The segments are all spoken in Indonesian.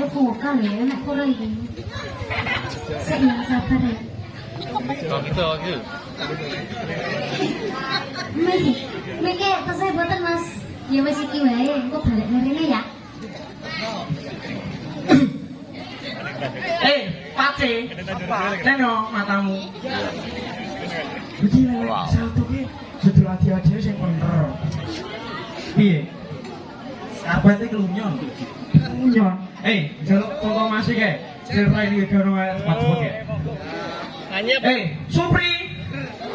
vokal ya, enak kurang ini. Saya yang sabar ya. Kalau gitu, Mike, tas saya buatan mas. Ya masih kiwae, kok balik ngerinya ya? Pace, neno matamu. Begini, satu ki, judul hati-hati yang bener. Piye? Apa itu kelunyon? Kelunyon. Jaluk foto masih ke? Cerita ini ke orang tempat ke? Anyep. Supri.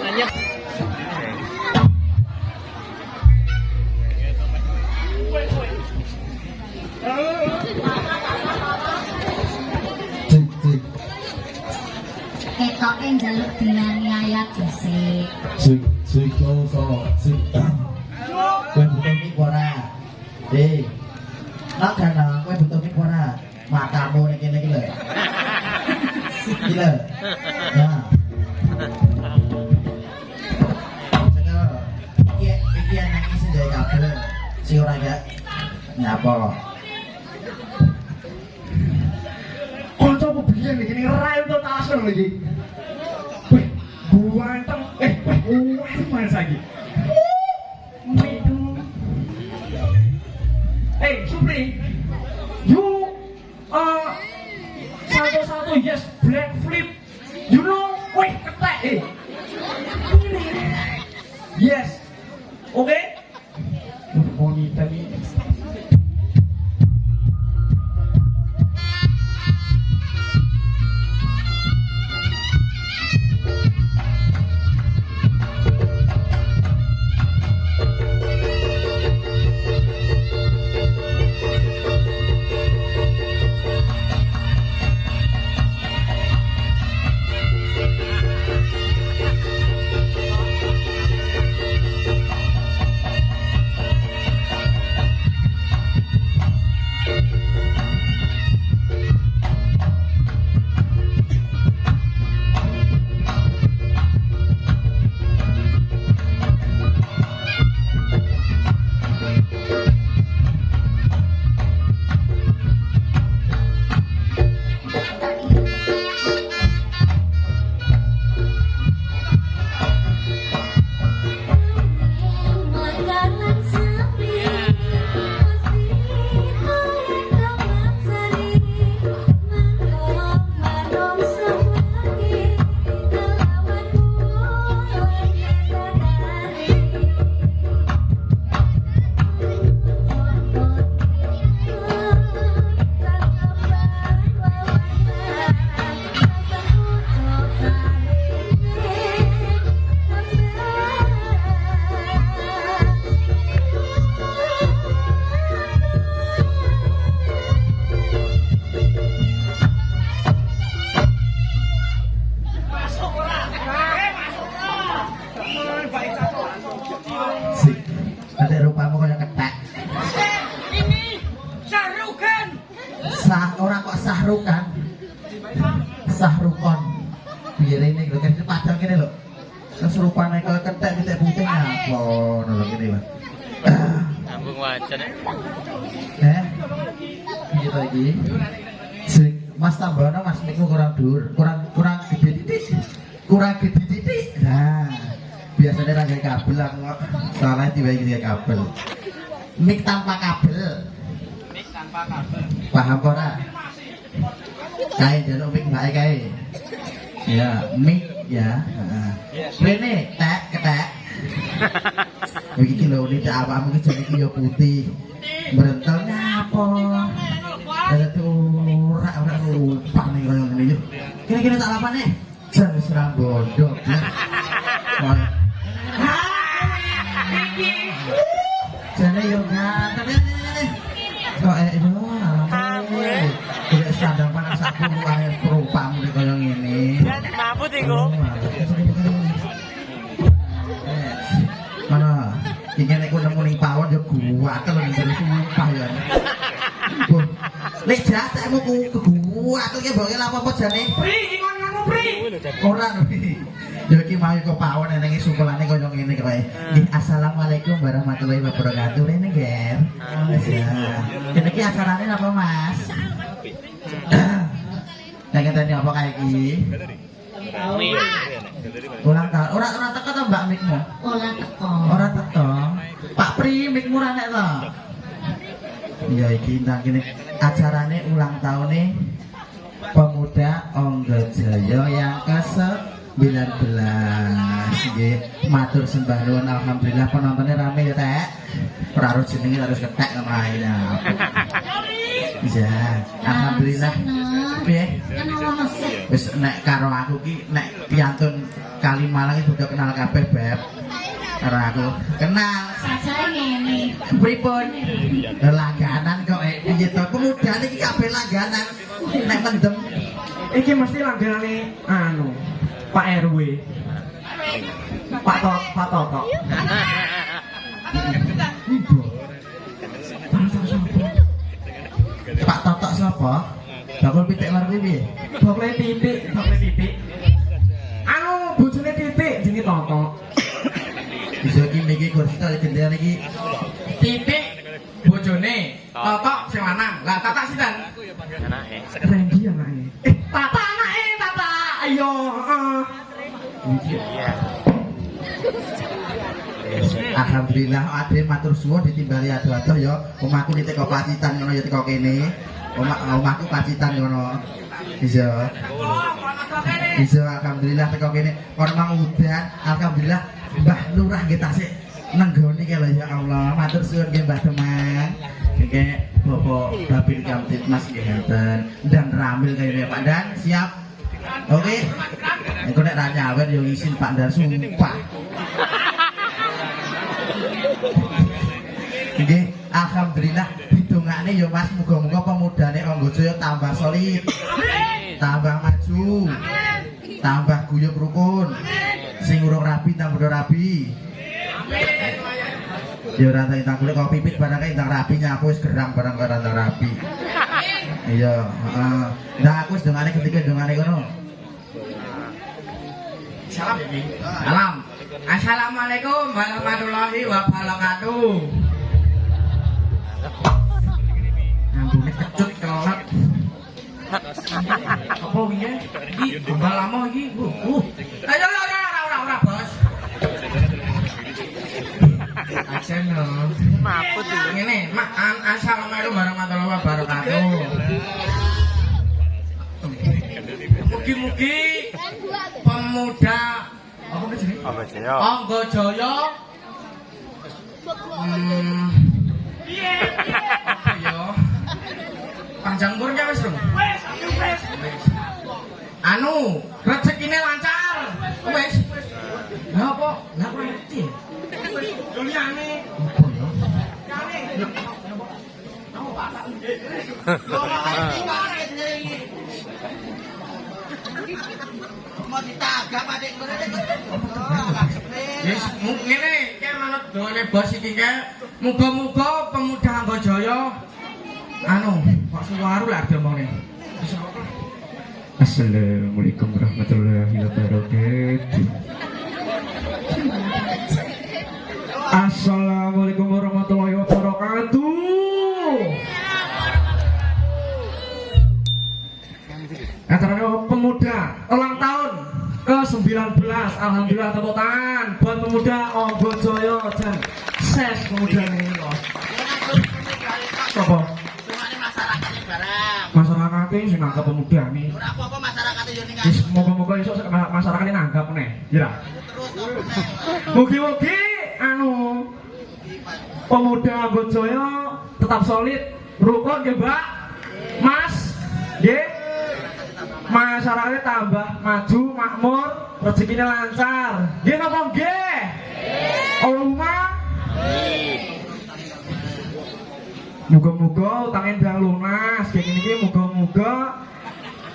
Anyep. Ketok yang jaluk dinaniaya disik. Sik so sik. Kowe butuh mik ora? Nak kana kowe butuh mik ora? Matamu nek kene iki lho. Iki lho. Nah. Iki nangis ndek kabel. Si ora ya. Nyapa? Kancaku biyen iki rai untuk tasel iki. Weh, buanteng. Main lagi. Supri, you satu yes black flip, you know, weh ketek, yes, oke? Bonita nih. Sahrukon biar ini lho kan padang kene lho keserupane kaya kentek pitik putih apa lho kene lho Sambung wajan. Piye to iki Mas Tambono Mas niku kurang dhuwur kurang gede titik nah biasanya rangkai kabel aku soalnya tiba-tiba kabel mic tanpa kabel paham ora kae jaluk mic bae kae ya mic ya rene tek ketek iki lho ini awakmu iki jenenge iki ya putih brentel nyapo ada tuh ora lupa nih kaya ngene yo kira-kira tak lapane jan serang bodoh jane yo ngaten kok itu alamat tidak sadar panas aku air perupamu nih kaya ngene Mabut iku. Mana iki nek nemu ning pawon yo guwatel ning sumpah ya. Lek jatekmu ku aku ki mbok apa jane? Pri, iki ngono Pri. Ora Pri. Yo iki mau kok pawon nang sukulane koyo ngene kowe. Nggih, assalamualaikum warahmatullahi wabarakatuh. Rene ger. Kene iki acarane apa, Mas? Nek ngene apa kae iki? Ulang tahun. Ora teko to Mbak mikmu? Ora teko. Ora teko. Pak Pri, mikmu ra nek to? Iya iki nang kene acarane ulang tahun Pemuda Onggojaya yang ke-19. Nggih, matur sembah nuwun alhamdulillah penontonnya rame ya, Tek. Ora harus jenenge harus ketek ngono ae ya. Iya, alhamdulillah. Piye? Kan ono sik. Wis nek karo aku ki nek piantun Kalimalang iki udah kenal kabeh, Beb. Karo aku kenal. Sajae ngene. Pripun? Langganan kok piye to? Pemuda iki kabeh langganan. Nek mendem Iki mesti langganane anu Pak RW. Pak Toto. Pak Totok sapa? Bakul pitik war piye? Bakle titik. Anu bojone titik jenenge Toto. Bisa iki niki kursi to gendera iki. Titik bojone Toto sing lanang. Lah Tata sinten? Anake. Randy anake. Tata anake, Tata. Ayo, heeh. Iya. Alhamdulillah ade matur suwun ditimbali ado-ado ya. Omahku nitik kok Pacitan ngono ya teko kene. Omahku Pacitan ngono. Bisa. Bisa alhamdulillah teko kene. Kon mang udan, alhamdulillah Mbah Lurah nggih tasik nenggoni kaya ya Allah. Matur suwun nggih Mbah Demang. Nggih Bapak Babil Kamtibmas nggih enten. Dan ramil kaya Pak Dan, siap. Oke. Engko nek ra nyawer yo isin Pak Dan sumpah. Nggih, alhamdulillah didongakne ya Mas, muga-muga pemudane Onggojaya tambah solid. Tambah maju. Tambah guyub rukun. Sing urung rabi tambah rabi. Ya ora tak kulit kok pipit barang kae ndang rabi nyaku wis gerang barang karo ndang rabi. Iya, heeh. Nah aku wis dongane ketika dongane kono. Salam. Assalamualaikum warahmatullahi wabarakatuh. Ambune kecut kelelep. Apa iki? Iki tambah lama iki, Bu. Ayo ora, Bos. Ajen no. Maput iki. Ngene, assalamualaikum warahmatullahi wabarakatuh. Mugi-mugi pemuda apa jenenge? Onggojaya. Onggojaya. Apa ya? Panjang umurnya wis, Rum. Wis. Anu, rezekine lancar. Wis. Lah apa? Lah kok ngerti? Liyane. Apa ya? Liyane. Aku bakal. Mau ditagap adik ngene. Yes, ngene iki manut dongane bos iki ke. Muga-muga pemuda Onggojaya anu, Pak Suwaru lah diomongne. Assalamualaikum warahmatullahi wabarakatuh. Assalamualaikum warahmatullahi wabarakatuh. Acaranya pemuda ulang tahun ke-19. Alhamdulillah tepuk tangan buat pemuda Onggojaya dan ses pemuda ini loh. Apa? Masyarakatnya sih nanggap pemuda nih. Apa masyarakatnya yo ning Moga-moga esok masyarakatnya nanggap nih. Ya. Mugi-mugi anu pemuda Onggojaya tetap solid, rukun ya Mbak, Mas, nggih. Masyarakatnya tambah maju, makmur, rezekinya lancar. Nggih napa nggih? Allahumma. Muga-muga utangnya ndang lunas. Kayak gini iki muga-muga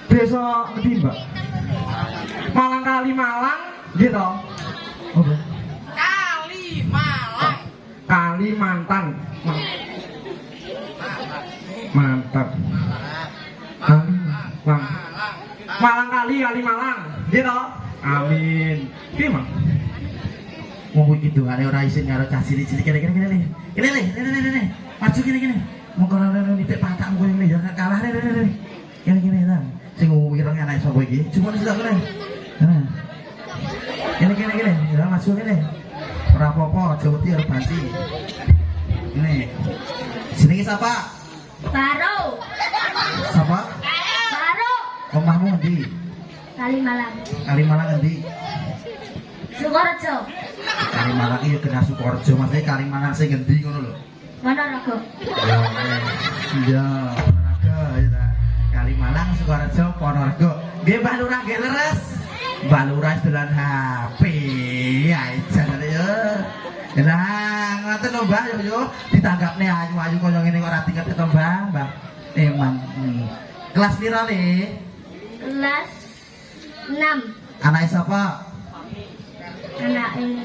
desa ngendi, Mbak? Malang Kalimalang gitu. Oke. Kalimantan. Mantap. Malang kali Malang. Gitu. Amin. Piye, Mang? Wong iki dongane ora isin karo cah cilik-cilik kene. Kene. Maju kene. Monggo ora nitik patakmu kene ya kalah kene. Kene ta. Sing wireng anak sapa iki? Cuma sik kene. Nah. Kene. Ya maju kene. Ora apa-apa, aja wedi arep banci. Kene. Jenenge sapa? Baru. Sapa? Baru. Omahmu endi? Kalimalang. Kalimalang endi? Sukorejo. Kalimalang iki ya kena Sukorejo, maksudnya Kalimalang sing endi ngono lho. Ponorogo. Iya, Ponorogo ya ta. Kalimalang, Sukorejo, Ponorogo. Nggih Mbah Lurah nggih leres. Mbah Lurah dolan HP. Ae jane yo. Nah, ngoten lho Mbah yo ditanggapne ayu-ayu kaya ngene kok ora tinget to Mbah. Emang. Kelas pira le? Kelas 6. Anake sapa? Anak ini.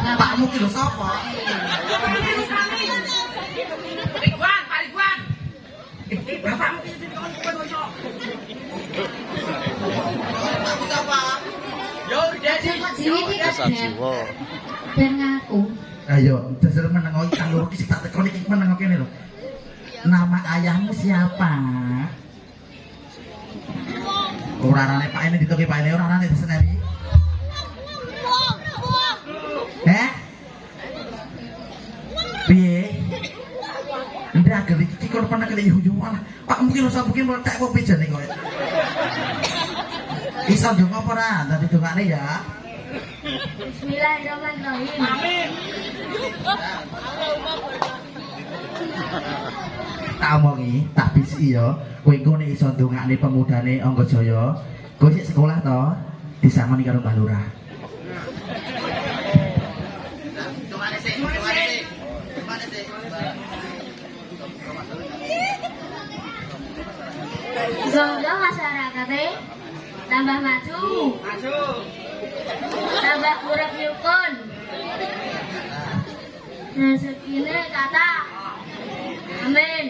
Pakmu ki lho sapa? Dasar jiwa. Ben ngaku. Ayo, dasar meneng iki kang loro ki sik tak tekoni iki meneng kene lho. Nama ayahmu siapa? Ora arane Pak ini ditoke Pak ini ora arane diseneni. Piye? Ndak geli iki kok pernah kali yo malah. Pak mungkin usah mungkin meletak kopi jane kok. Iso ndonga apa ora? Dadi dongane ya. Bismillahirrahmanirrahim. Amin. Tak omongi, tak bisi ya. Kowe engko nek iso ndongakne pemudane Anggajaya, kowe sik sekolah to, disangoni karo Mbah Lurah. Semoga masyarakatnya tambah maju. Tambah urip nyukun. Rezekine kata. Amin.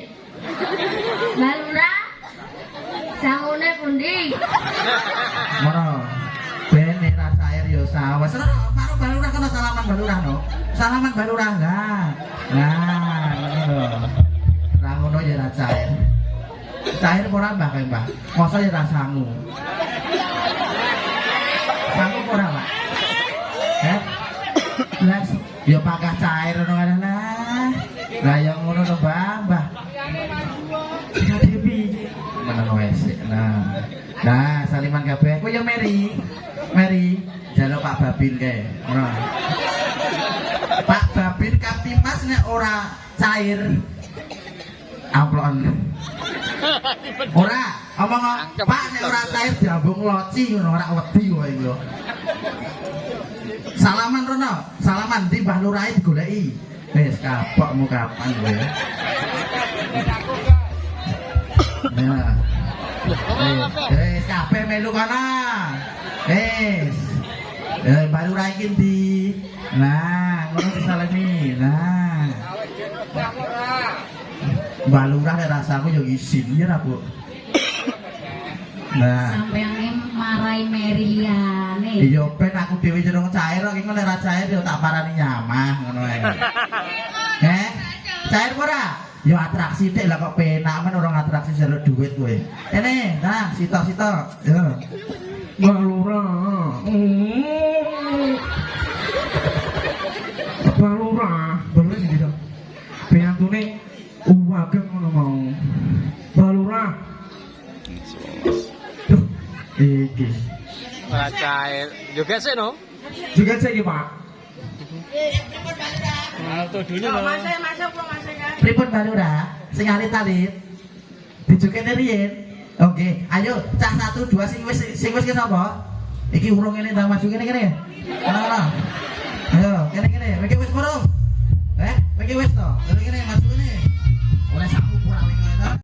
Mbah Lurah sangune pundi? Moro. Ben nek rasa air ya sawes. Karo Mbah Lurah kono salaman Mbah Lurah no. Salaman Mbah Lurah lah. Nah, ngono lho. Ra ngono ya ra cair. Cair ora Mbah kae Mbah. Mosok ya ra sangu. Sangu ora, Pak. Las ya pakah cair ngono kan lah. Lah ya ngono to, Mbah. Dadi piye? Meneng wis. Nah, saliman kabeh. Kowe ya Mary, jaluk Pak Babil kae. Ngono. Pak Babil Kaptimas nek ora cair amplon. Ora, omong Pak nek ora cair diambung loci ngono ora wedi kowe iki lho. Salaman rono, salaman di Mbah Lurah digoleki. Wis kapokmu kapan kowe. Nah. Kabeh melu kana. Mbah Lurah iki ndi? Nah, ngono disalemi. Nah. Mbah Lurah nek rasaku yo isin ya ra, Bu. Nah, Sampeyane marai Meriane. iya ben aku dhewe jeneng cair kok iki nek ra cair yo tak parani nyamah ngono ae. Cair ora? Yo atraksi tek lah kok penak men orang atraksi jaluk duit kowe. Kene, nah, sitok-sitok. Yo. Mbah Lurah. Mbah Lurah, bener iki to. Piyantune uwageng ngono mau. Mbah Lurah. Duh, iki. Ora cair. Juga sih no. Juga cek iki, Pak. Pripun Mbah Lurah? Sing alit-alit. Dijukene riyen. Oke, ayo cah 1 2 sing wis ki sapa? Iki urung ngene ndang maju kene. Ana. Ayo.